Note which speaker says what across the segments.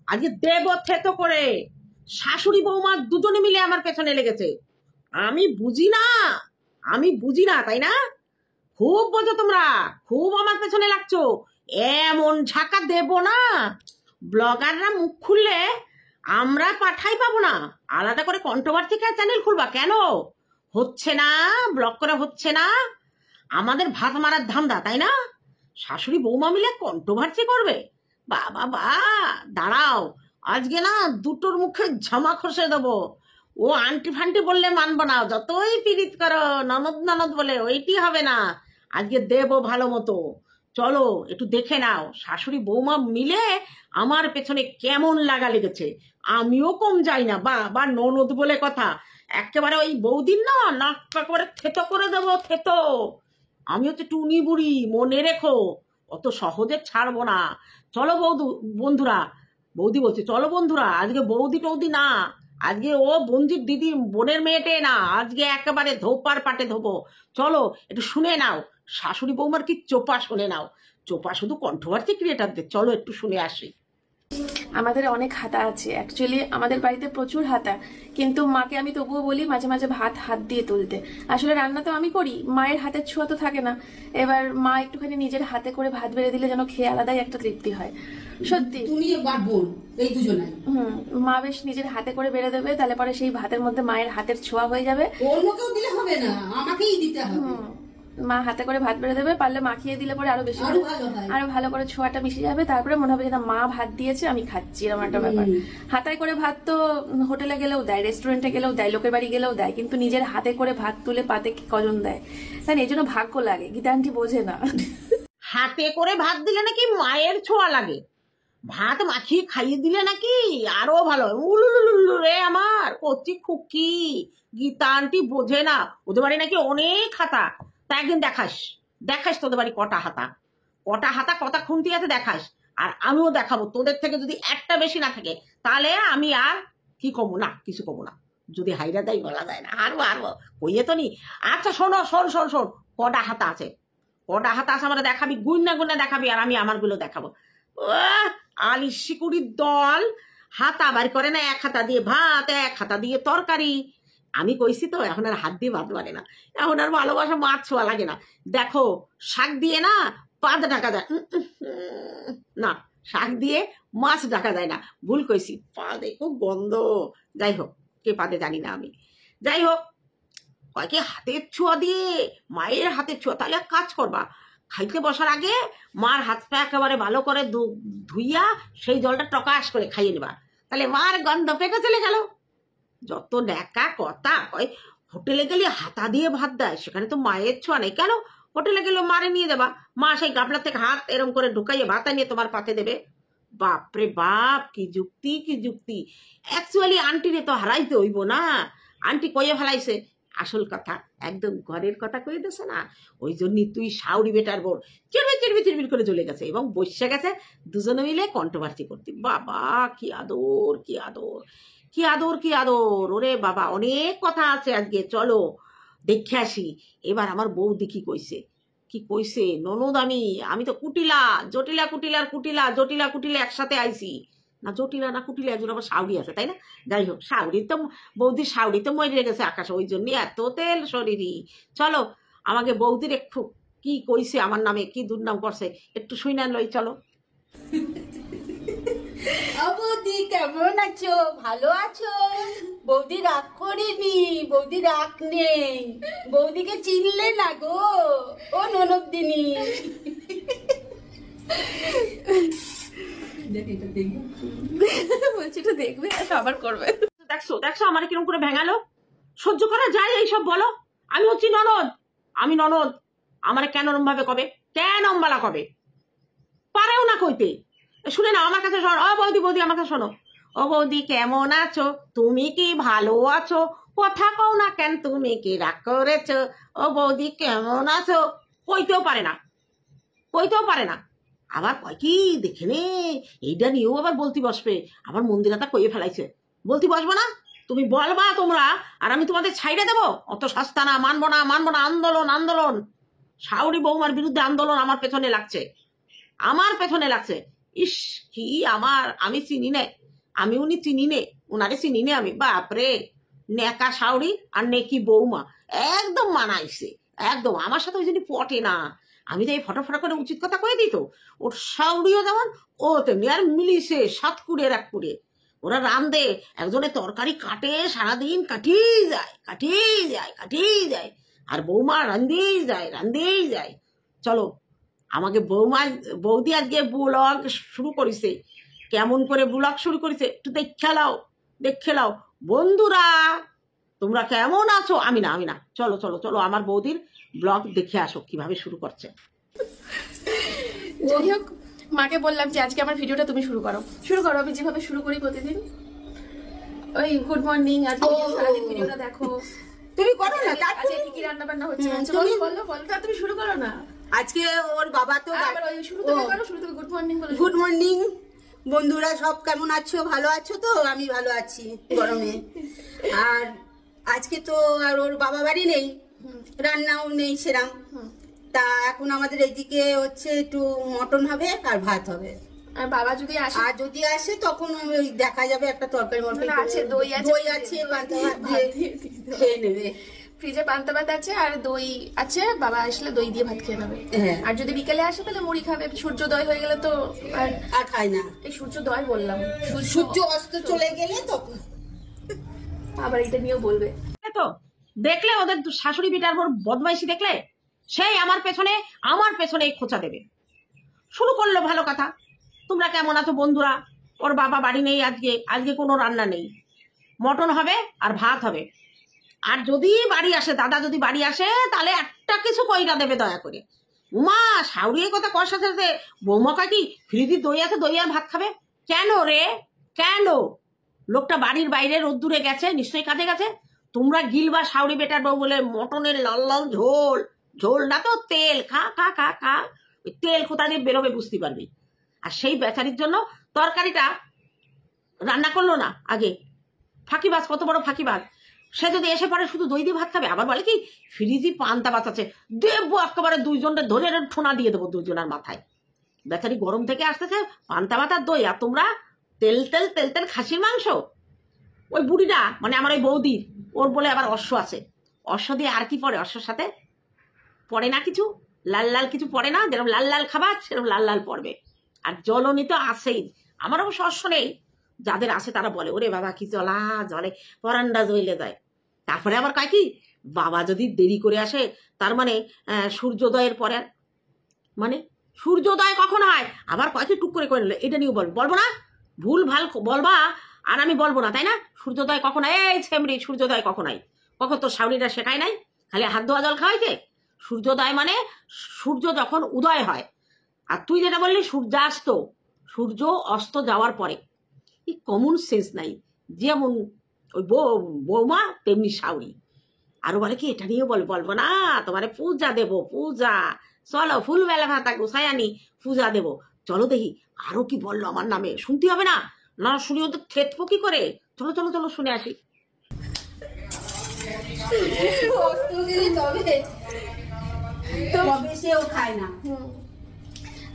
Speaker 1: আজকে দেব থেতো করে। শাশুড়ি বৌমা দুজনে মিলে আমার পেছনে লেগেছে। আমি বুঝি না, তাই না? খুব বোঝো তোমরা, খুব আমার পেছনে লাগছো। এমন ঝাঁকা দেব না, ব্লগাররা মুখ খুললে আমরা পাঠাই পাবো না। আলাদা করে কন্ট্রোভার্সি চ্যানেল খুলবা কেন? হচ্ছে না, ব্লগ করা হচ্ছে না। আমাদের ভাত মারার ধান্দা, তাই না? শাশুড়ি বৌমা মিলে কন্ট্রোভার্সি করবে? বাবা বা, দাঁড়াও, আজকে না দুটোর মুখে ঝামা খসে দেবো। ও আন্টি ফান্টি বললে মানবো না, যতই পীড়িত করো ননদ ননদ বলে, ওইটি হবে না। আজকে দেবো ভালো মতো। চলো একটু দেখে নাও শাশুড়ি বৌমা মিলে আমার পেছনে কেমন লাগা লেগেছে। আমিও কম যাই না, বা ননদ বলে কথা। একেবারে ওই বৌদিন না, নাক একেবারে থেতো করে দেবো, থেতো। আমি হচ্ছে টুনি বুড়ি, মনে রেখো। অত সহজে ছাড়বো না। চলো বন্ধুরা, বৌদি বলছে, চলো বন্ধুরা, আজকে বৌদি টৌদি না, আজকে ও বঞ্জির দিদি বোনের মেয়েটে না, আজকে একেবারে ধোপার পাটে ধোবো। চলো একটু শুনে নাও শাশুড়ি বৌমার কি চোপা, শুনে নাও। চোপা শুধু কন্ট্রোভার্সি ক্রিয়েটারদের, চলো একটু শুনে আসি।
Speaker 2: আমাদের অনেক হাতা আছে, অ্যাকচুয়ালি আমাদের বাড়িতে প্রচুর হাতা, কিন্তু মাকে আমি তবুও বলি মাঝে মাঝে ভাত হাত দিয়ে তুলতে। আসলে রান্না তো আমি করি, মায়ের হাতের ছোঁয়া তো থাকে না। এবার মা একটুখানি নিজের হাতে করে ভাত বেড়ে দিলে যেন খেয়ে আলাদাই একটা তৃপ্তি হয়। সত্যি
Speaker 3: তুমি আর বোন এই দুজনাই।
Speaker 2: মা বেশ নিজের হাতে করে বেড়ে দেবে, তাহলে পরে সেই ভাতের মধ্যে মায়ের হাতের ছোঁয়া হয়ে যাবে।
Speaker 3: অন্যকেও দিলে হবে না, আমাকেই দিতে হবে।
Speaker 2: মা হাতে করে ভাত বেড়ে দেবে, পারলে মাখিয়ে দিলে পরে আরো বেশি আরো ভালো করে ছোঁয়াটা মিশে যাবে। তারপরে মনে হবে যে মা ভাত দিয়েছে, আমি খাচ্ছি, এরকম একটা ব্যাপার। হাতায় করে ভাত তো হোটেলে গেলেও দেয়, রেস্টুরেন্টে গেলেও দেয়, লোকের বাড়ি গেলেও দেয়, কিন্তু নিজের হাতে করে ভাত তুলে পাতে কজন দেয়? তাই এই জন্য ভাগ্য লাগে, গীতা আন্টি বোঝে না।
Speaker 1: হাতে করে ভাত দিলে নাকি মায়ের ছোঁয়া লাগে, ভাত মাখিয়ে খাইয়ে দিলে নাকি আরো ভালো। উলুলুলু রে আমার কচি খুকি, গীতা আন্টি বোঝে না। ওদের বাড়ি নাকি অনেক হাতা। তা একদিন দেখাস তোদের বাড়ি কটা হাতা, কটা খুন্তি আছে দেখাস। আর আমিও দেখাবো, তোদের থেকে যদি একটা বেশি না থাকে তাহলে আমি আর কি কমু না, কিছু কমু না। যদি হাইরা দেয় বলা যায় না, আরো কইয়ে তো নি। আচ্ছা শোন, কটা হাতা আছে আমরা দেখাবি, গুন্না দেখাবি, আর আমি আমারগুলো দেখাবো। আলিশিকুড়ির দল হাতা বার করে না, এক হাতা দিয়ে ভাত, এক হাতা দিয়ে তরকারি। আমি কইছি তো, এখন আর হাত দিয়ে ভাত বাড়ে না, এখন আর ভালোবাসা মাছ ছোঁয়া লাগে না। দেখো শাক দিয়ে না পাত ঢাকা যায় না, শাক দিয়ে মাছ ঢাকা যায় না, ভুল কইছি। পাদে খুব গন্ধ। যাই হোক, কে পাদে জানি না আমি। যাই হোক, কয়েকে হাতের ছোঁয়া দিয়ে, মায়ের হাতের ছোঁয়া। তাহলে এক কাজ করবা, খাইতে বসার আগে মার হাত পা একেবারে ভালো করে ধুইয়া সেই জলটা টকাশ করে খাইয়ে নেবা, তাহলে মার গন্ধ পেটে চলে গেল। যত ন্যাকা কথা কয়, হোটেলে গেলে হাতা দিয়ে ভাত দেয়, সেখানে তো মায়ের ছোঁয়া নেই। কেন হোটেলে গেলে মারে নিয়ে যাবা, মা সেই গামলা থেকে হাত এরম করে ঢুকাইয়ে ভাত নিয়ে তোমার পাতে দেবে। বাপরে বাপ, কি যুক্তি। অ্যাকচুয়ালি আন্টিরে তো হারাইতে হইব না, আন্টি কইয়ে ফেলাইছে আসল কথা, একদম ঘরের কথা কয়ে দিছে না। ওই জন্যই তুই সাউরি বেটার বোর চিরবির করে চলে গেছে এবং বসে গেছে দুজনে মিলে কন্ট্রোভার্সি করতে। বাবা কি আদর, ওরে বাবা, অনেক কথা আছে আজকে। চলো দেখে আসি এবার আমার বৌদি কি কইছে। ননদ আমি তো জটিলা একসাথে আইছি না, জটিলা না কুটিলা, একজন আবার সাউরি আছে, তাই না? যাই হোক, বৌদির সাউরি তো মরে গেছে আকাশে, ওই জন্যই এত তেল শরীরই। চলো আমাকে বৌদির একটু কি কইছে আমার নামে, কি দুর্নাম করছে একটু শুনে লই, চলো।
Speaker 3: বৌদি কেমন আছো? ভালো আছো? বৌদি রাগ করেনি, বৌদি রাগ নেই। বৌদিকে চিনলে না গো, ও ননদিনী।
Speaker 2: বলছি তো দেখবে আবার করবে।
Speaker 1: দেখছো আমার কিরকম করে ভেঙালো। সহ্য করা যায় এইসব? বলো, আমি হচ্ছি ননদ, আমার কেন ওরম ভাবে কবে, কেন অম্বালা কবে পারেও না কইতে। শুনে না আমার কাছে শোনো, ও বৌদি আমার কাছে শোনো। ও বৌদি কেমন আছো, তুমি কি ভালো আছো, কথা কও না কেন, তুমি কি রাগ করেছো, ও বৌদি কেমন আছো, কইতেও পারে না। আবার কয় কি দেখে নে, এইটা নিয়েও আবার বলতে বসবে। আবার মন্দিরাটা কইয়ে ফেলাইছে, বলতে বসবো না, তুমি বলবা তোমরা, আর আমি তোমাদের ছাইড়ে দেবো? অত সস্তা না, মানবো না। আন্দোলন, শাউরি বৌমার বিরুদ্ধে আন্দোলন আমার পেছনে লাগছে। ইস কি আমি চিনি নে, আমি উনি চিনি নে, ওনারে চিনি নে আমি। বাপরে, নেকা শাউরি আর নেকি বৌমা একদম মানাইছে, একদম আমার সাথে ওই জন্য পটে না। আমি তো এই ফটো করে উচিত কথা কয়ে দিত, ওর শাউরিও যেমন ও তেমনি, আর মিলিছে 7 কুড়ির 1 কুড়ি। ওরা রান্ধে, একজনের তরকারি কাটে, সারাদিন কাটিয়ে যায়, আর বৌমা রান্ধেই যায়। চলো, আমাকে বৌদি আজকে ব্লগ শুরু করেছে। কেমন করে ব্লগ শুরু করেছে একটু দেখে লাও বন্ধুরা, তোমরা কেমন আছো? আমি না, চলো আমার বৌদির ব্লগ দেখে আসো কিভাবে শুরু করছে।
Speaker 2: যাই হোক, মাকে বললাম যে আজকে আমার ভিডিওটা তুমি শুরু করো। আমি যেভাবে শুরু করি প্রতিদিন, ওই গুড মর্নিং, আজকে সারাদিন ভিডিওটা দেখো।
Speaker 3: তুমি করো না,
Speaker 2: আজকে কি রান্না বান্না হচ্ছে বলো, তুমি শুরু করো না।
Speaker 3: আজকে ওর বাবা তো
Speaker 2: শুরু থেকে গুড মর্নিং বলো।
Speaker 3: গুড মর্নিং বন্ধুরা, সব কেমন আছো? ভালো আছো তো? আমি ভালো আছি গরমে। আর আজকে তো আর ওর বাবা বাড়ি নেই, রান্নাও নেই সেরাম। তা এখন আমাদের এদিকে হচ্ছে একটু মটন হবে আর ভাত হবে।
Speaker 2: আর বাবা যদি আসে,
Speaker 3: আর যদি আসে তখন ওই দেখা যাবে একটা তরকারি মটন
Speaker 2: আছে, দই আছে,
Speaker 3: পান্তা ভাত দিয়ে খেয়ে নেবে।
Speaker 2: ফ্রিজে পান্তা ভাত আছে আর দই আছে, বাবা আসলে দই দিয়ে ভাত খেয়ে নেবে। আর যদি বিকেলে আসে তাহলে মুড়ি খাবে। সূর্যোদয় হয়ে গেলে তো
Speaker 3: আর খায় না।
Speaker 2: এই সূর্যোদয় বললাম,
Speaker 3: সূর্য অস্ত চলে গেলে তখন
Speaker 2: আবার এটা নিয়েও বলবে।
Speaker 1: তো দেখলে ওদের শাশুড়ি বিটার বদমাইশি, দেখলে সেই আমার পেছনে খোঁচা দেবে। শুরু করলো ভালো কথা, তোমরা কেমন আছো বন্ধুরা? ওর বাবা বাড়ি নেই, আজকে কোনো রান্না নেই, মটন হবে আর ভাত হবে। আর যদি বাড়ি আসে, দাদা যদি বাড়ি আসে, তাহলে একটা কিছু কইরা দেবে দয়া করে। উমা, শাউরিয়ে কথা কর সাথে সাথে বৌমা কয় কি ফ্রিজে দই আছে, দই আর ভাত খাবে? কেন রে, কেন? লোকটা বাড়ির বাইরে রোদ্দুরে গেছে, নিশ্চয়ই কাজে গেছে। তোমরা গিলবা শাউরি বেটার বউ বলে মটনের লাল লাল ঝোল না তো তেল, খা ওই তেল কোথা দিয়ে বেরোবে বুঝতে পারবি। আর সেই বেচারির জন্য তরকারিটা রান্না করলো না আগে। ফাঁকিবাজ, কত বড় ফাঁকিবাজ। সে যদি এসে পরে শুধু দই দিয়ে ভাত খাবে, আবার বলে কি ফ্রিজি পান্তা ভাত আছে, দেবো একেবারে দুইজনকে ধরে ঠোনা দিয়ে দেবো দুইজনের মাথায়। বেচারি গরম থেকে আসতেছে, পান্তা ভাত আর দই, আর তোমরা তেল খাসির মাংস। ওই বুড়িটা মানে আমার ওই বৌদির, ওর বলে আবার অশ্ব আছে, অশ্ব দিয়ে আর কি পড়ে? অশ্বর সাথে পড়ে না কিছু, লাল কিছু পড়ে না? যেরকম লাল খাবার সেরকম লাল পড়বে। আর জ্বলনি তো আছেই। আমার অবশ্য অশ্ব নেই, যাদের আছে তারা বলে ওরে বাবা কি জলে পরান্ডা জ্বলে যায়। তারপরে আবার কয় কি বাবা যদি দেরি করে আসে, তার মানে সূর্যোদয়ের পরে, মানে সূর্যোদয় কখন হয়? আবার কয় কি টুক করে নিল, এটা নিয়েও বলবো না, ভুল ভাল বলবা আর আমি বলবো না, তাই না? সূর্যোদয় কখন হয়? এই ছেমরি, সূর্যোদয় কখন হয়? কখন তো শাউরিটা শেখায় নাই, খালি হাত ধোয়া জল খাওয়াইতে? সূর্যোদয় মানে সূর্য যখন উদয় হয়। আর তুই যেটা বললি সূর্যাস্ত, সূর্য অস্ত যাওয়ার পরে। এই কমন সেন্স নাই, যেমন ওই বৌমা তেমনি শাউরি। আরো বলে কি এটা নিয়ে বলবো না, তোমারে পূজা দেবো, পূজা, চলো ফুলবেলা ভাতা গোসাই আনি, পূজা দেবো। চলো দেখি আরো কি বললো আমার নামে, শুনতে হবে না? না শুনি ওদের থেতবো কি করে? চলো শুনে আসি।
Speaker 3: তবে সেও খায় না।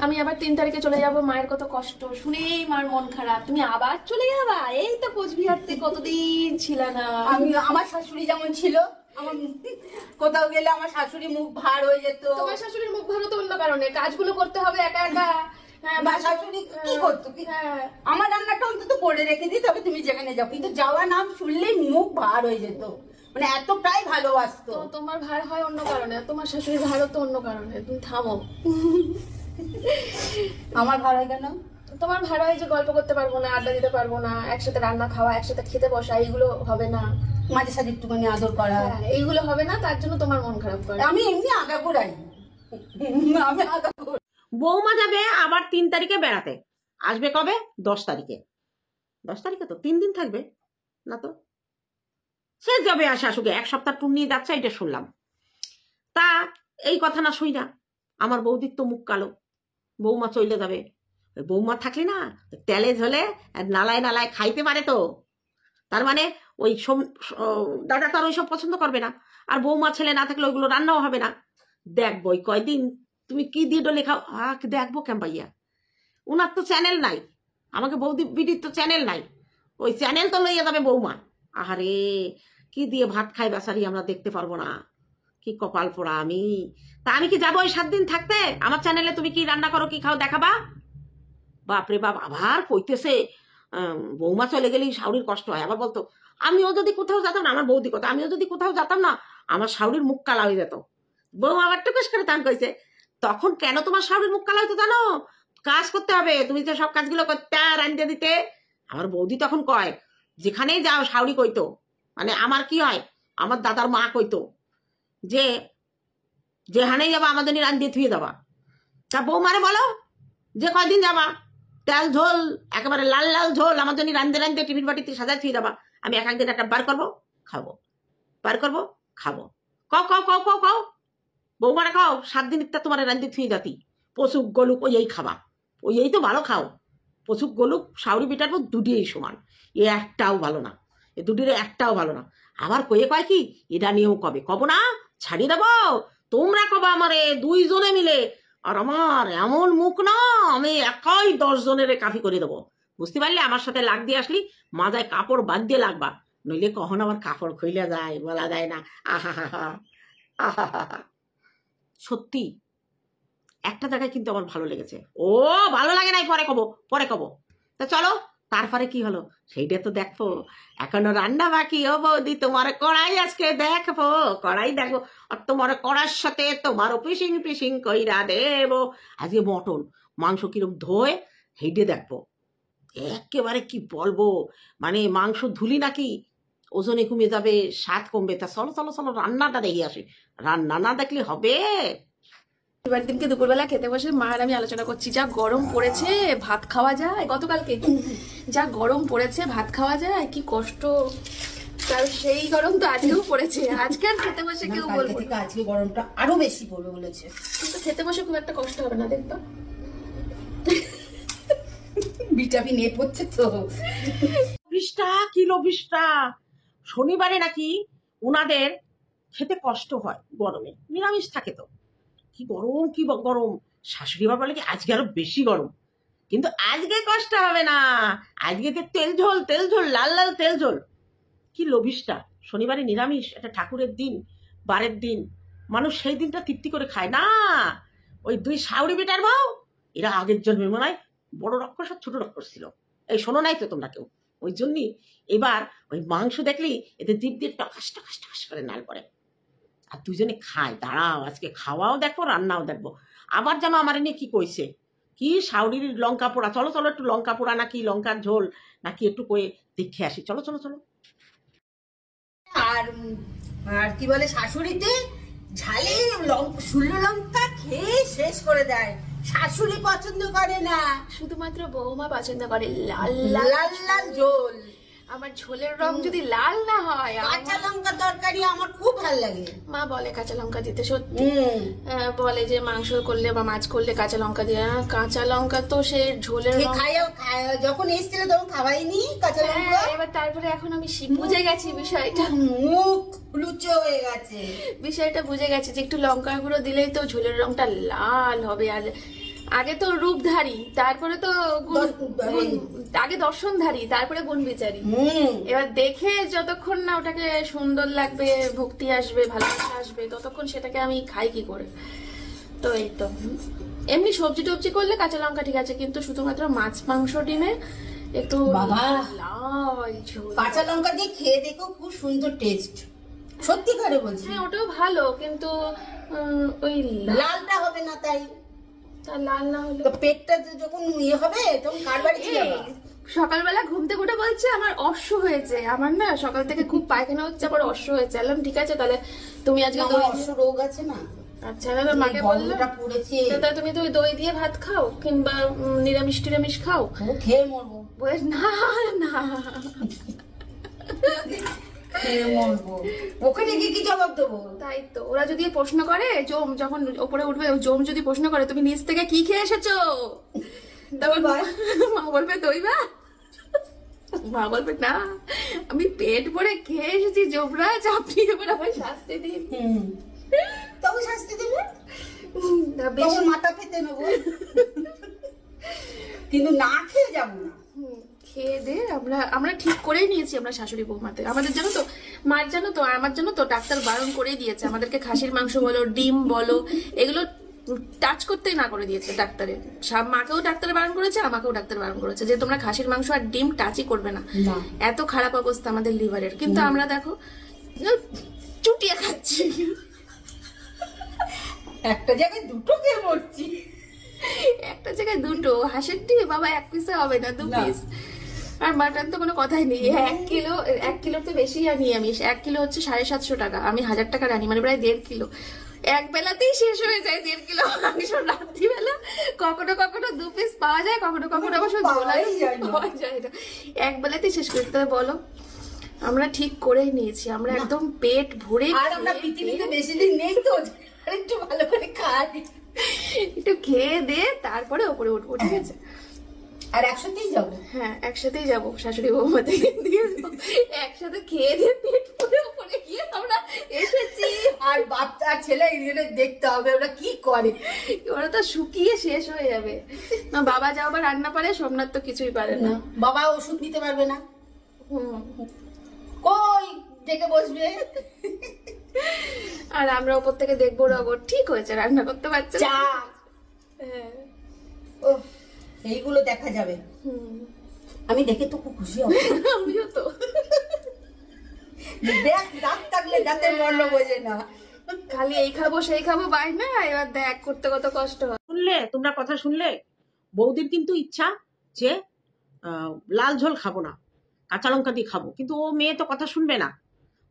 Speaker 2: আমি আবার 3 তারিখে চলে যাব, মায়ের কত কষ্ট শুনেই মার মন খারাপ। তুমি আবার চলে যাবা? এই তো কোচবিহার থেকে কতদিন ছিল না।
Speaker 3: আমার শাশুড়ি যেমন ছিল, আমার কোথাও গেলে আমার শাশুড়ি মুখ ভার হয়ে যেত।
Speaker 2: তোমার শাশুড়ির মুখ ভালো তো অন্য কারণে, কাজগুলো করতে হবে একা।
Speaker 3: বা শাশুড়ি কি করতো? আমার রান্নাটা অন্তত করে রেখে দিই, তবে তুমি যেখানে যাও। কিন্তু যাওয়া নাম শুনলেই মুখ ভার হয়ে যেত, মানে এতটাই ভালোবাসতো।
Speaker 2: তোমার ভার হয় অন্য কারণে, তোমার শাশুড়ির ভারও তো অন্য কারণে। তুমি থামো।
Speaker 3: আমার ভার হয় কেন?
Speaker 2: তোমার ভার হয় যে গল্প করতে পারবো না, আড্ডা দিতে পারবো না, একসাথে রান্না খাওয়া, একসাথে খেতে বসা, এইগুলো হবে না।
Speaker 3: মাঝে সাথে একটুখানি আদর করা,
Speaker 2: এইগুলো হবে না, তার জন্য তোমার মন খারাপ করে।
Speaker 3: আমি এমনি আগাগোড়াই, আমি আগাগোড়া।
Speaker 1: বৌমা যাবে আবার 3 তারিখে বেড়াতে, আসবে কবে? 10 তারিখে। 10 তারিখে তো 3 দিন থাকবে না তো? সে যাবে আসে আসুকে, 1 সপ্তাহ ট্যুর নিয়ে যাচ্ছে, এটা শুনলাম। তা এই কথা না শুই না, আমার বৌদির তো মুখ কালো, বৌমা চলে যাবে। বৌমা থাকলে না তেলে ঝোলে নালায় খাইতে পারে তো। তার মানে ওই দাদা তো আর ওইসব পছন্দ করবে না, আর বৌমা ছেলে না থাকলে ওইগুলো রান্নাও হবে না। দেখবো কয়দিন তুমি কি দিয়ে ডলে খাও, দেখবো কেন পাইয়া। উনার তো চ্যানেল নাই, আমাকে বৌদি বিটির তো চ্যানেল নাই, ওই চ্যানেল তো লইয়া যাবে বৌমা। আহারে কি দিয়ে ভাত খাই বেচারি আমরা দেখতে পারবো না, কি কপাল পোড়া আমি। তা আমি কি যাবো ওই 7 দিন থাকতে? আমার চ্যানেলে তুমি কি রান্না করো কি খাও দেখাবা? বাপরে বাপ, আবার কইতেছে বৌমা চলে গেলেই শাউরির কষ্ট হয়। আবার বলতো আমিও যদি কোথাও যেতাম না, আমার বৌদি কথা, আমিও যদি কোথাও যেতাম না আমার শাউরির মুখ কালা হয়ে যেত। বৌমা আবার টুকুস করে তান কইছে, তখন কেন তোমার শাউরির মুখ কালা হইতো জানো? কাজ করতে হবে, তুমি তো সব কাজগুলো করতে রান্না দিতে। আমার বৌদি তখন কয় যেখানেই যাও শাউরি কইতো, মানে আমার কি হয় আমার দাদার মা কইতো যে যেখানেই যাবা আমাদের রান্না দিয়ে থুয়ে যাবা। তা বৌমারে বলো যে কয়দিন যাবা তেল ঝোল একেবারে লাল লাল ঝোল আমার জন্য রান্ধে রান্ধে টিফিন বাটিতে সাজায় থুয়ে যাবা, আমি এক একদিন একটা বার করবো খাবো, বার করবো খাবো। কও কও কও কও কও বৌমারা খাও 7 দিন একটা তোমার রান্ধে থুয়ে যাতি, পশুক গলুক ওই এই খাবা, ওই এই তো ভালো খাও। পশুক গলুক শাউরি পিঠার পর দুটিই সমান, এ একটাও ভালো না, এ দুটির একটাও ভালো না। আবার কয়ে কয় কি এটা নিয়েও কবে কব না, ছাড়িয়ে দেবো তোমরা কবা আমারে 2 জনে মিলে। আর আমার এমন মুখ না, আমি একাই 10 জনের কাফি করে দেবো। বুঝতে পারলে আমার সাথে লাগ দিয়ে আসলি মাথায় কাপড় বাদ দিয়ে লাগবা, নইলে কখন আবার কাপড় খুইলে যায় বলা যায় না। আহা হা হা আহা হা হা। সত্যি একটা জায়গায় কিন্তু আমার ভালো লেগেছে। ও ভালো লাগে নাই পরে কব, পরে কব। তা চলো তারপরে কি হলো সেইটা তো দেখবো, এখনো রান্না বাকি। ও বৌদি তোমার কড়াই আজকে দেখবো, কড়াই দেখবো, আর তোমার কড়ার সাথে তোমারও পিসিং পিসিং কইরা দেবো। আজকে মটন মাংস কিরম ধোয় সেইটা দেখবো। একেবারে কি বলবো, মানে মাংস ধুলি নাকি ওজনে কমে যাবে, স্বাদ কমবে। তা চলো চলো চলো রান্নাটা দেখে আসি, রান্না না দেখলে হবে?
Speaker 2: এবার দিনকে দুপুরবেলা খেতে বসে মা আর আমি আলোচনা করছি, যা গরম পড়েছে ভাত খাওয়া যায়, গতকালকে যা গরম পড়েছে ভাত খাওয়া যায়, কি কষ্ট। তার সেই গরম তো আজকেও পড়েছে, আজকে আর খেতে বসে কেউ বলবো না।
Speaker 3: আজকে গরমটা আরো বেশি পড়বে বলেছে,
Speaker 2: কিন্তু খেতে বসে খুব একটা কষ্ট হবে না দেখবা।
Speaker 3: ভিটামিন এ পড়ছে তো।
Speaker 1: 20 কিলো 20 শনিবারে নাকি ওনাদের খেতে কষ্ট হয় গরমে, নিরামিষ থাকে তো। কি গরম কি গরম, শাশুড়ি মা বলে কি আজকে আরো বেশি গরম, কিন্তু আজকে কষ্ট হবে না, আজকে তো তেল ঝোল তেল ঝোল লাল লাল তেল ঝোল। কি লোভিসটা, শনিবারে নিরামিষ, একটা ঠাকুরের দিন বারের দিন, মানুষ সেই দিনটা তৃপ্তি করে খায় না। ওই 2 শাউরি বেটার বউ এরা আগের জন্মে মনে হয় বড় রক্ষস আর ছোট রক্ষস ছিল, এই শোনো নাই তো তোমরা কেউ। ওই জন্যই এবার ওই মাংস দেখলেই এদের জিভ দিয়ে টকাস টকাস টকাস করে নাল পড়ে। আর 2 জনে খায়, দাঁড়াও আজকে খাওয়াও দেখবো রান্নাও দেখবো। আবার যেন আমার নিয়ে কি কইছে, কি শাউরির লঙ্কা পোড়া, চলো চলো একটু লঙ্কা পোড়া নাকি লঙ্কার ঝোল নাকি একটু কয়ে দেখে আসি, চলো চলো চলো।
Speaker 3: আর আর কি বলে শাশুড়িতে ঝালে শুকনো লঙ্কা খেয়ে শেষ করে দেয়, শাশুড়ি পছন্দ করে না,
Speaker 2: শুধুমাত্র বৌমা পছন্দ করে লাল
Speaker 3: লাল
Speaker 2: লাল
Speaker 3: লাল ঝোল।
Speaker 2: আমার ঝোলের রং যদি লাল না হয়,
Speaker 3: কাঁচা লঙ্কা তরকারি আমার খুব ভালো লাগে।
Speaker 2: মা বলে কাঁচা লঙ্কা দিতে, সত্যি বলে যে মাংস করলে বা মাছ করলে কাঁচা লঙ্কা দিয়ে, কাঁচা লঙ্কা তো সেই ঝোলের রং।
Speaker 3: যখন এসেছিল তখন খাওয়াইনি কাঁচা লঙ্কা,
Speaker 2: এবার তারপরে এখন আমি বুঝে গেছি বিষয়টা,
Speaker 3: মুখ লুচে হয়ে গেছে,
Speaker 2: বিষয়টা বুঝে গেছি যে একটু লঙ্কা গুঁড়ো দিলেই তো ঝোলের রংটা লাল হবে। আর আগে তো রূপধারী, তারপরে তো আগে দর্শনধারী, তারপরে গুণ বিচারী। এবার দেখে যতক্ষণ না ওটাকে সুন্দর লাগবে, ভক্তি আসবে, ভালোবাসা আসবে, ততক্ষণ সেটাকে আমি খাই কি করে। তো এই তো এমনি সবজি টবজি করলে কাঁচা লঙ্কা ঠিক আছে, কিন্তু শুধুমাত্র মাছ মাংস ডিমে একটু লাল ঝোল
Speaker 3: কাঁচা লঙ্কা দিয়ে খেয়ে দেখো, খুব সুন্দর টেস্ট, সত্যি করে বলছি।
Speaker 2: হ্যাঁ ওটাও ভালো, কিন্তু ওই
Speaker 3: লালটা হবে না, তাই
Speaker 2: লাল না হলে
Speaker 3: পেটটা যখন ইয়ে হবে তখন কার বাড়ি যাবে?
Speaker 2: সকালবেলা ঘুম থেকে উঠে বলছে আমার অশ্ব হয়েছে, আমার না সকাল থেকে খুব পায়খানা হচ্ছে, আবার অশ্ব হয়েছে। বললাম ঠিক আছে তাহলে তুমি আজকে
Speaker 3: অশ্ব রোগ আছে না।
Speaker 2: আচ্ছা দাদা মাকে বললো দাদা তুমি তো ওই দই দিয়ে ভাত খাও কিংবা নিরামিষ টিরামিষ খাও,
Speaker 3: খেয়ে মরবো।
Speaker 2: না না
Speaker 3: খেয়ে মরবো, ওখানে গিয়ে কি জবাব দেবো?
Speaker 2: তাই তো ওরা যদি প্রশ্ন করে, জম যখন ওপরে উঠবে, জম যদি প্রশ্ন করে তুমি নিচ থেকে কি খেয়ে এসেছো, তখন মা বলবে দই ভাত, মা বলবে না আমি পেট ভরে খেয়ে এসেছি যমরাজ, আপনি এবার আমায় শাস্তি দিন।
Speaker 3: তবে শাস্তি দেবে, মাথা পেতে নেবো। কিন্তু না খেয়ে যাবো না।
Speaker 2: খেয়ে দে আমরা ঠিক করেই নিয়েছি আমরা শাশুড়ি বৌমাতে। আমাদের জানো তো, মার জানো তো, আমার জানো তো, ডাক্তার বারণ করেই দিয়েছে আমাদেরকে খাসির মাংস বলো, ডিম বলো, এগুলো টাচ করতেই না করে দিয়েছে ডাক্তারে। মাকেও ডাক্তারে বারণ করেছে, আমাকেও ডাক্তার বারণ করেছে যে তোমরা খাসির মাংস আর ডিম টাচই করবে না। এত খারাপ অবস্থা আমাদের লিভারের। কিন্তু আমরা দেখো চুটিয়ে খাচ্ছি,
Speaker 3: একটা জায়গায় দুটো খেয়ে মরছি।
Speaker 2: একটা জায়গায় দুটো হাঁসের ডিম বাবা, 1 পিসে হবে না, 2 পিস। আর মাটন তো কোনো কথাই নেই। 1 কিলো তো বেশি আনি আমি। 1 কিলো হচ্ছে 750 টাকা, আমি 1000 টাকার আনি, মানে প্রায় 1.5 কিলো। এক বেলাতেই শেষ হয়ে যায় 1.5 কিলো মাংস রাত্রিবেলা। কখনো কখনো 2 পিস পাওয়া যায়, কখনো কখনো অবশ্য ঝোলাই পাওয়া যায় না। এক বেলাতেই শেষ করতে হবে। বলো, আমরা ঠিক করেই নিয়েছি, আমরা একদম পেট ভরে।
Speaker 3: আর আমরা পৃথিবীতে বেশি দিন নেই তো, একটু ভালো করে খাই,
Speaker 2: একটু খেয়ে দে তারপরে ওপরে উঠবো, ঠিক আছে?
Speaker 3: আর একসাথেই যাবো।
Speaker 2: হ্যাঁ, একসাথেই যাবো শাশুড়ি বৌমা থেকে দিয়ে একসাথে খেয়ে দিয়ে পেট ভরে ওপরে গিয়ে আমরা এসেছি।
Speaker 3: আর বাচ্চা আর ছেলে এদের দেখতে হবে ওরা কি করে,
Speaker 2: ওরা তো শুকিয়ে শেষ হয়ে যাবে। না বাবা যাও আবার রান্না পারে, সোমনাথ তো কিছুই পারে না।
Speaker 3: বাবা ওষুধ নিতে পারবে না,
Speaker 2: হুম।
Speaker 3: কই দেখে বসবে।
Speaker 2: আর আমরা ওপর থেকে দেখবো রগর ঠিক হয়েছে, রান্না করতে পারছে না।
Speaker 3: চা,
Speaker 2: হ্যাঁ।
Speaker 3: ও এইগুলো দেখা যাবে। আমি দেখে তো খুব খুশি হব।
Speaker 2: আমিও তো।
Speaker 3: দেখ দাঁত থাকলে দাঁতের মর্ম বোঝে না,
Speaker 2: খালি এই খাবো সেই খাবো বাই না, এবার দেখ করতে কত কষ্ট হয়।
Speaker 1: শুনলে তোমরা কথা শুনলে? বৌদির কিন্তু ইচ্ছা যে লাল ঝোল খাবো না, কাঁচা লঙ্কা দিয়ে খাবো, কিন্তু ও মেয়ে তো কথা শুনবে না,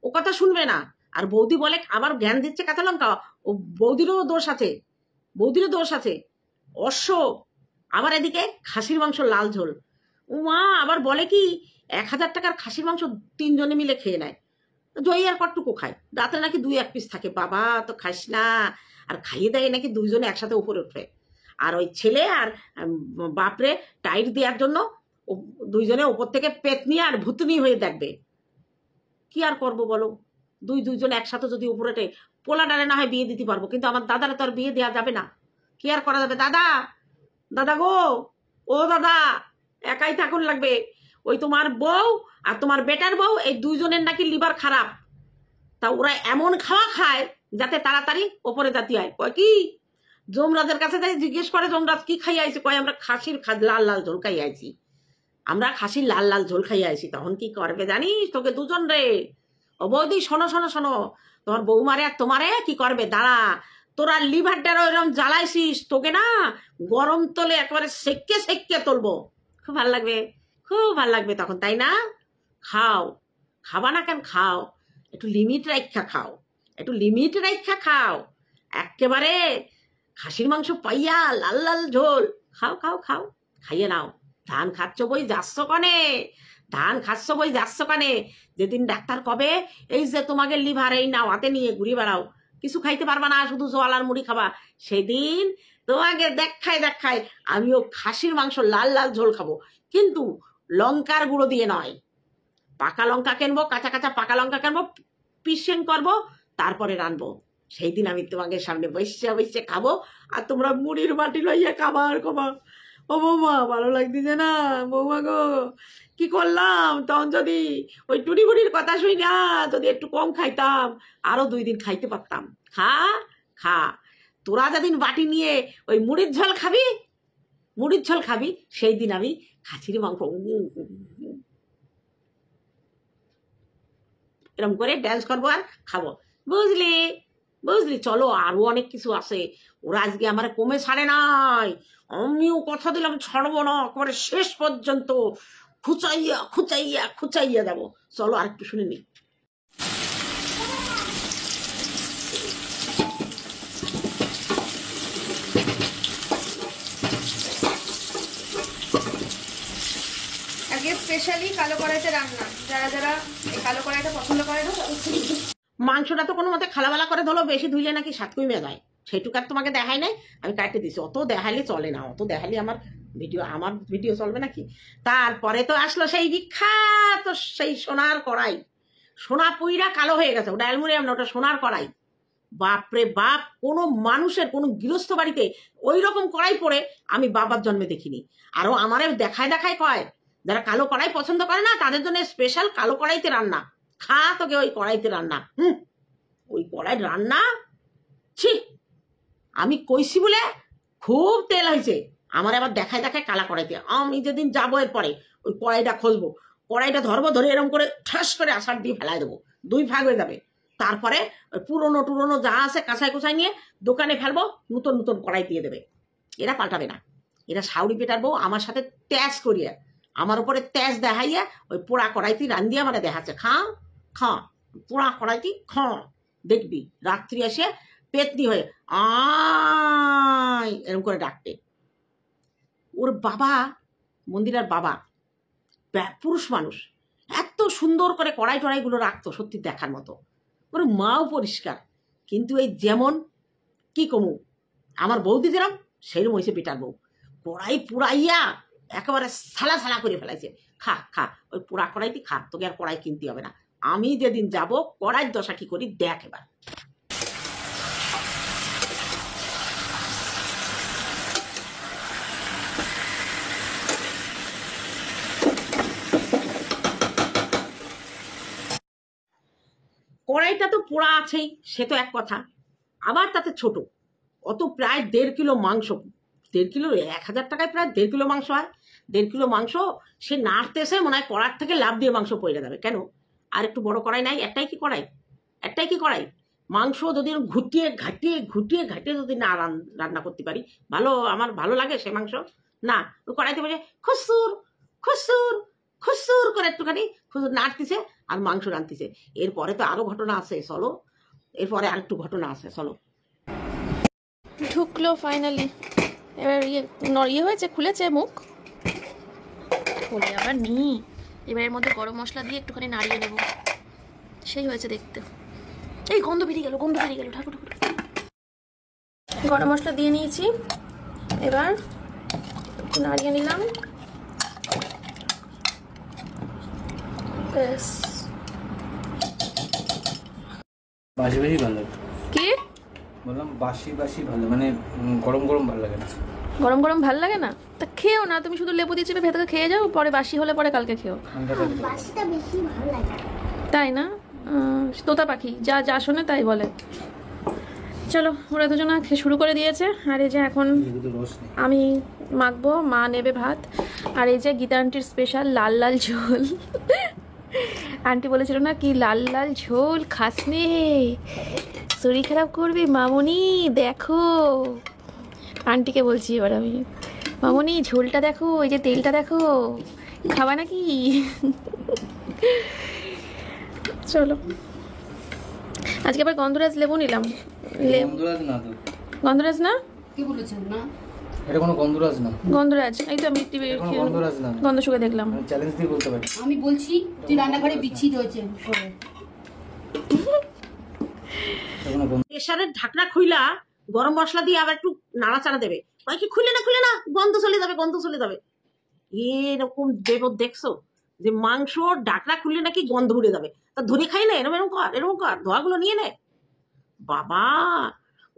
Speaker 1: ও কথা শুনবে না। আর বৌদি বলে আবার জ্ঞান দিচ্ছে কাঁচা লঙ্কা। ও বৌদিরও দোষ আছে, বৌদিরও দোষ আছে। অশ্ব আবার এদিকে খাসির মাংস লাল ঝোল। ও মা আবার বলে কি 1000 টাকার খাসির মাংস 3 জনে মিলে খেয়ে নেয়। জয়ী আর কটটুকু খায়, রাতে নাকি 2-1 পিস থাকে। বাবা তো খাইস না। আর খাইয়ে দেয় নাকি 2 জনে একসাথে উপরে উঠবে। আর ওই ছেলে আর বাপরে টাইট দেওয়ার জন্য 2 জনে উপর থেকে পেতনি আর ভুতনি হয়ে দেখবে। কি আর করবো বলো? 2 জন একসাথে যদি উপরে পোলা ডালে না হয় বিয়ে দিতে পারবো, কিন্তু আমার দাদারা তো আর বিয়ে দেওয়া যাবে না। কি আর করা যাবে? দাদা, দাদা গো, ও দাদা, একাই থাকুন লাগবে। ওই তোমার বউ আর তোমার বেটার বউ, এই 2 জনের নাকি লিভার খারাপ। তা ওরা এমন খাওয়া খায় যাতে তাড়াতাড়ি ওপরে জাতি হয়। কয় কি, যমরাজের কাছে যাই জিজ্ঞেস করে, যমরাজ কি খাইয়ে আইছি? কয় আমরা খাসির লাল লাল ঝোল খাইয়ে আইছি, আমরা খাসির লাল লাল ঝোল খাইয়ে আইছি। তখন কি করবে জানিস? তোকে 2 জন রে, ও বৌদি শোনো শোনো শোনো, তোমার বৌমারে আর তোমারে কি করবে দাঁড়া, তোরা লিভারটা ওইরকম জ্বালাইছিস, তোকে না গরম তলে একেবারে সেকে সেকে তুলবো। খুব ভাল লাগবে, খুব ভাল লাগবে তখন, তাই না? খাও, খাবা না কেন? খাও, একটু লিমিট রাখা খাও, একটু লিমিট রাখা খাও। একেবারে খাসির মাংস পাইয়া লাল লাল ঝোল খাও খাও খাও, খাইয়ে নাও। ধান খাচ্ছ বই যাচ্ছ কনে, ধান খাচ্ছ বই যাচ্ছ কানে। যেদিন ডাক্তার কবে এই যে তোমাকে লিভার এই নাও হাতে নিয়ে ঘুরে বেড়াও, কিছু খাইতে পারবা না, শুধু জল আর মুড়ি খাবা, সেদিন তোমাকে দেখায় দেখায় আমিও খাসির মাংস লাল লাল ঝোল খাবো, কিন্তু লঙ্কার গুঁড়ো দিয়ে নয়। পাকা লঙ্কা কিনবো, কাঁচা কাঁচা পাকা লঙ্কা কিনবো, পিসেন করবো, তারপরে রানবো। সেই দিন আমি তোমাকে সামনে বসে বসে খাবো, আর তোমরা মুড়ির বাটি লইয়া খাবা আর খাবা। ও বৌমা ভালো লাগতেছে না বৌমা গো, কি করলাম? তখন যদি ওই টুনি বুড়ির কথা শুই না, যদি একটু কম খাইতাম, আরো 2 দিন খাইতে পারতাম। খা খা, তোরা যেদিন বাটি নিয়ে ওই মুড়ির ঝোল খাবি, মুড়ির ঝোল খাবি, সেই দিন আমি খাসির মাংস এরকম করে ড্যান্স করবো আর খাবো, বুঝলি? বুঝলি? চলো, আরো অনেক কিছু আছে। ওরা আজকে আমার কমে ছাড়ে নাই, আমিও কথা দিলাম ছাড়বো না, একেবারে শেষ পর্যন্ত খুচাইয়া খুচাইয়া খুচাইয়া যাবো। চলো আর একটু শুনে নি।
Speaker 2: আজকে স্পেশালি কালো কড়াইতে রান্না, যারা যারা এই কালো কড়াইটা পছন্দ করে না।
Speaker 1: মাংসটা তো কোনো মতে খালাবালা করে ধরো, বেশি ধুইলে নাকি স্বাদ কমে যায়, সেইটুকু আর তোমাকে দেখাই নাই, আমি কাটতে দিছি। অত দেখালে চলে না, অত দেখালে আমার ভিডিও চলবে নাকি? তারপরে তো আসলো সেই বিখ্যাত সেই সোনার কড়াই, সোনা পুইরা কালো হয়ে গেছে, ওটা অ্যালুমিনিয়াম না, ওটা সোনার কড়াই। বাপরে বাপ, কোনো মানুষের কোনো গৃহস্থ বাড়িতে ওই রকম কড়াই পরে আমি বাবার জন্মে দেখিনি। আরো আমারে দেখায় দেখায় কয় যারা কালো কড়াই পছন্দ করে না তাদের জন্য স্পেশাল কালো কড়াইতে রান্না। খা তোকে ওই কড়াইতে রান্না। ওই কড়াই রান্না ছি, আমি কইছি বলে খুব তেল হয়েছে। আমার আবার দেখায় দেখায় কালা কড়াইতে। আমি যেদিন যাবো এরপরে ওই কড়াইটা খুলবো, কড়াইটা ধরবো, ধরে এরকম করে ঠাস করে আষাঢ় দিয়ে ফেলাই দেবো, 2 ভাগ হয়ে যাবে। তারপরে ওই পুরোনো টুরোনো যা আছে কাঁচাই কুচাই নিয়ে দোকানে ফেলবো, নতুন নতুন কড়াই দিয়ে দেবে। এরা পাল্টাবে না, এরা সাউরি পেটার বউ আমার সাথে তেজ করিয়া, আমার উপরে তেজ দেখাইয়া ওই পোড়া কড়াইতে রান্দি আমার দেখাচ্ছে। খা খা পোড়া কড়াইতে খা, দেখবি রাত্রি এসে পেতনি হয়ে আয় এরকম করে ডাকতে। ওর বাবা, মন্দিরের বাবা পুরুষ মানুষ, এত সুন্দর করে কড়াই টড়াইগুলো রাখতো, সত্যি দেখার মতো। ওর মাও পরিষ্কার, কিন্তু এই যেমন কি কমু আমার বৌদি যেরকম সেরকম হয়েছে বেটার বউ। কড়াই পুড়াইয়া একেবারে সালা সালা করে ফেলাইছে। খা খা ওই পোড়া কড়াইতে খা, তোকে আর কড়াই কিনতে হবে না। আমি যেদিন যাব কড়াইয়ের দশা কি করি দেখ এবার। কড়াইটা তো পোড়া আছেই, সে তো এক কথা, আবার তাতে ছোট। অত প্রায় 1.5 কিলো মাংস, 1.5 কিলো 1000 টাকায় প্রায় 1.5 কিলো মাংস হয়। 1.5 কিলো মাংস সে নাড়তেছে, মনে হয় কড়ার থেকে লাভ দিয়ে মাংস পড়ে যাবে। কেন আর একটু বড় কড়াই নাই? একটাই কি কড়াই? মাংস যদি ঘুটিয়ে ঘাটিয়ে যদি না রান্না করতে পারি, আমার ভালো লাগে সে মাংস না। কড়াইতে বসে খুসুর খুসুর খুসুর করে একটুখানি খুসুর নাড়তিছে আর মাংস রাঁধতিছে। এরপরে তো আরো ঘটনা আছে, চলো এরপরে আর একটু ঘটনা আছে, চলো।
Speaker 2: ঢুকলো ফাইনালি। এবার ইয়ে হয়েছে, খুলেছে মুখ, খুলে আবার নি। এবার এর মধ্যে গরম মশলা দিয়ে একটুখানি নাড়িয়ে নেব, সেই হয়েছে দেখতে। এই গন্ধ বেরিয়ে গেল ঠাকুর। গরম মশলা দিয়ে নিয়েছি, এবার একটু নাড়িয়ে নিলাম, ব্যাস।
Speaker 4: বাসি বাসি ভালো লাগে।
Speaker 2: কি
Speaker 4: বললাম বাসি ভালো, মানে গরম গরম ভালো লাগে না।
Speaker 2: গরম গরম ভাল লাগে না? তা খেও না, তুমি শুধু লেবু দিয়ে চেপে ভেতরে খেয়ে যাও, পরে বাসি হলে পরে কালকে খেও।
Speaker 5: বাসিটা বেশি ভালো লাগে।
Speaker 2: তাই না? তোতা পাখি যা যা শোনে তাই বলে। চলো, ওরা দুজনা শুরু করে দিয়েছে। আর এই যে এখন আমি মাখবো, মা নেবে ভাত। আর এই যে গীতা আন্টির স্পেশাল লাল লাল ঝোল। আন্টি বলেছিল না কি লাল লাল ঝোল খাস নে, শরীর খারাপ করবি মামুনি। দেখো আন্টিকে বলছি এবার আমি, মামুনি ঝোলটা দেখো, এই যে তেলটা দেখো, খাবা নাকি? চলো, আজকে আবার গন্ধরাজ লেবু নিলাম। গন্ধরাজ না?
Speaker 3: কি বলেছেন না?
Speaker 4: এটা কোনো গন্ধরাজ না।
Speaker 2: গন্ধরাজ, এই তো আমি
Speaker 4: গন্ধরাজ না,
Speaker 2: গন্ধ শুকে দেখলাম।
Speaker 4: চ্যালেঞ্জ দিয়ে বলতে পারি।
Speaker 3: আমি বলছি তুই রান্নাঘরে বিচ্ছিত হয়েছে।
Speaker 1: প্রেসারের ঢাকনা খুইলা গরম মশলা দিয়ে আবার একটু নাড়াচাড়া দেবে। কি খুলে না, গন্ধ চলে যাবে। এরকম দেব দেখছো যে মাংস ঢাকনা খুললে নাকি গন্ধ উড়ে যাবে, তা ধরে খাই না। এরকম কর, ধোয়াগুলো নিয়ে নে বাবা।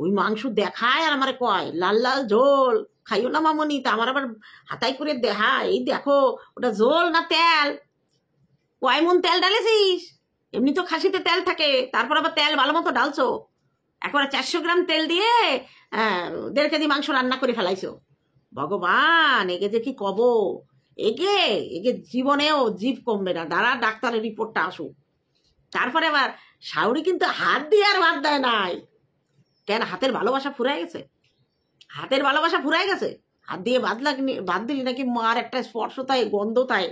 Speaker 1: ওই মাংস দেখায় আর আমারে কয় লাল লাল ঝোল খাইও না মামনি। তা আমার আবার হাতাই করে দেখা, এই দেখো ওটা ঝোল না তেল, কয় মন তেল ডালেছিস? এমনি তো খাসিতে তেল থাকে, তারপর আবার তেল ভালো মতো ডালছো। একবারে 400 গ্রাম তেল দিয়ে 1.5 কেজি মাংস রান্না করে ফেলাইছো। ভগবান, একে যে কি কব, একে জীবনেও জীব কমবে না। দাঁড়া ডাক্তারের রিপোর্টটা আসুক, তারপরে আবার শাউরি কিন্তু হাত দিয়ে আর ভাত দেয় নাই। কেন? হাতের ভালোবাসা ফুরাই গেছে। হাত দিয়ে ভাত দিলি নাকি মার একটা স্পর্শ তাই, গন্ধ তাই।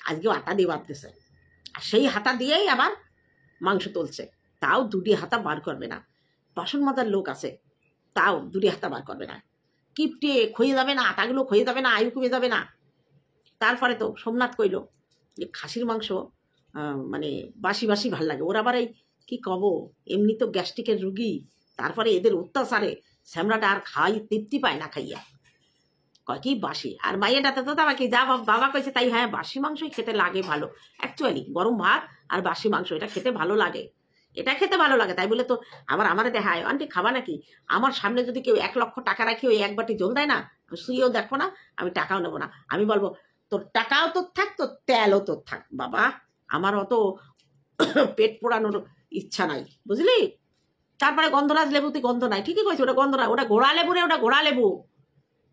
Speaker 1: আজকে আটা দিয়ে বাঁধতেছে, আর সেই হাতা দিয়েই আবার মাংস তুলছে। তাও 2টি হাতা বার করবে না। বাসন মাজার লোক আছে, তাও 2টি হাতা বার করবে না। কিপটে ক্ষয়ে যাবে না, আটাগুলো ক্ষয়ে যাবে না, আয়ু কমে যাবে না। তারপরে তো সোমনাথ কইল যে খাসির মাংস মানে বাসি ভাল লাগে। ওরা আবার এই কি কব, এমনি তো গ্যাস্ট্রিকের রুগী, তারপরে এদের অত্যাচারে শ্যামরাটা আর খাই তৃপ্তি পায় না খাইয়া, কয় কি বাসি। আর মাইয়াটাতে তো আমাকে যা বাবা কইছে তাই। হ্যাঁ, বাসি মাংসই খেতে লাগে ভালো। অ্যাকচুয়ালি গরম ভাত আর বাসি মাংস এটা খেতে ভালো লাগে। এটা খেতে ভালো লাগে, তাই বলে তো আবার আমারে দেখায় আন্টি খাবা নাকি। আমার সামনে যদি কেউ 1 লক্ষ টাকা রাখি ওই এক বাটি জল দেয় না, আমি শুয়েও দেখবো না, আমি টাকাও নেবো না। আমি বলবো তোর টাকাও তোর থাক, তোর তেলও তোর থাক বাবা, আমার অত পেট পোড়ানোর ইচ্ছা নাই, বুঝলি। তারপরে গন্ধরাজ লেবু, তুই গন্ধ নাই, ঠিকই কইছি, ওটা গন্ধরাজ, ওটা ঘোড়া লেবু রে, ওটা ঘোড়া লেবু।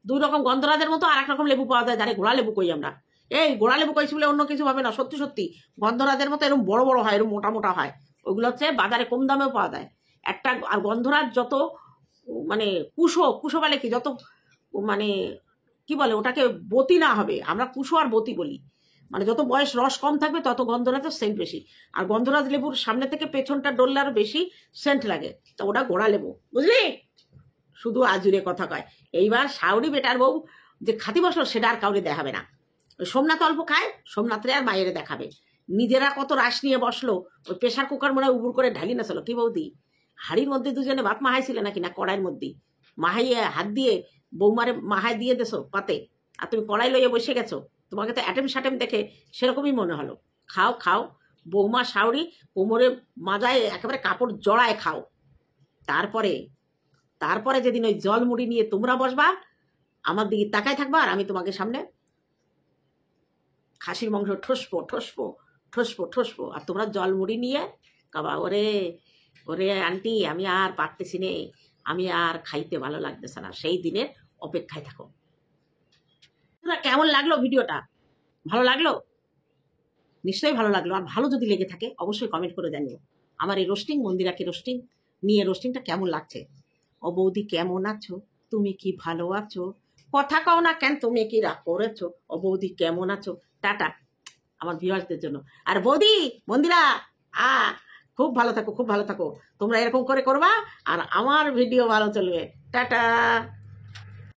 Speaker 1: 2 রকম গন্ধরাজের মতো আর 1 রকম লেবু পাওয়া যায়, যারে ঘোড়া লেবু কই আমরা। এই ঘোড়া লেবু কইছি বলে অন্য কিছু ভাবে না, সত্যি সত্যি গন্ধরাজের মতো এরকম বড় বড় হয়, এরকম মোটা মোটা হয়। ওগুলো হচ্ছে বাজারে কম দামেও পাওয়া যায় একটা। আর গন্ধরাজ যত মানে কুশো বলে কি, যত মানে কি বলে ওটাকে, বতি না হবে, আমরা কুশো আর বতি বলি, মানে যত বয়স রস কম থাকবে তত গন্ধরাজের সেন্ট বেশি। আর গন্ধরাজ লেবুর সামনে থেকে পেছনটা ডললে আরো বেশি সেন্ট লাগে, তো ওটা ঘোড়া লেবু, বুঝলি। শুধু আজুরে কথা কয়। এইবার শাওরি বেটার বউ যে খাতি বসলো সেটা আর কাউরে দেখাবে না। সোমনাথ অল্প খায়, সোমনাথরে আর মায়েরে দেখাবে। নিজেরা কত রাস নিয়ে বসলো, ওই প্রেশার কুকার মনে হয় উবুর করে ঢালি না চলো কি বৌদি, হাড়ির মধ্যে দুজনে ভাত মাহাইছিলে নাকি না কড়াইয়ের মধ্যে মাহাইয়ে হাত দিয়ে বৌমারে মাহাই দিয়ে দেছো পাতে, আর তুমি কড়াই লইয়ে বসে গেছো। তোমাকে তো অ্যাটেম স্যাটেম দেখে সেরকমই মনে হলো। খাও খাও, বৌমা শাওরি কোমরে মাজায় একেবারে কাপড় জড়ায় খাও। তারপরে যেদিন ওই জল মুড়ি নিয়ে তোমরা বসবা, আমার দিকে তাকায় থাকবা, আর আমি তোমাকে সামনে খাসির মাংস ঠসবো ঠসবো ঠসবো ঠসবো, আর তোমরা জল মুড়ি নিয়ে কাবা, ওরে ওরে আন্টি আমি আর পারতেছি নে, আমি আর খাইতে ভালো লাগতেছে না। সেই দিনের অপেক্ষায় থাকো। কেমন লাগলো ভিডিওটা? ভালো লাগলো? নিশ্চয়ই ভালো লাগলো। আর ভালো যদি লেগে থাকে অবশ্যই কমেন্ট করে জানিও। আমার এই রোস্টিং, মন্দিরাকে রোস্টিং নিয়ে রোস্টিংটা কেমন লাগছে। ও বৌদি কেমন আছো, তুমি কি ভালো আছো, কথা কও না কেন, তুমি কি রাগ করেছো, ও বৌদি কেমন আছো। টাটা আমার ভিউয়ার্সদের জন্য। আর বৌদি মন্দিরা খুব ভালো থাকো, খুব ভালো থাকো, তোমরা এরকম করে করবা আর আমার ভিডিও ভালো চলবে। টাটা।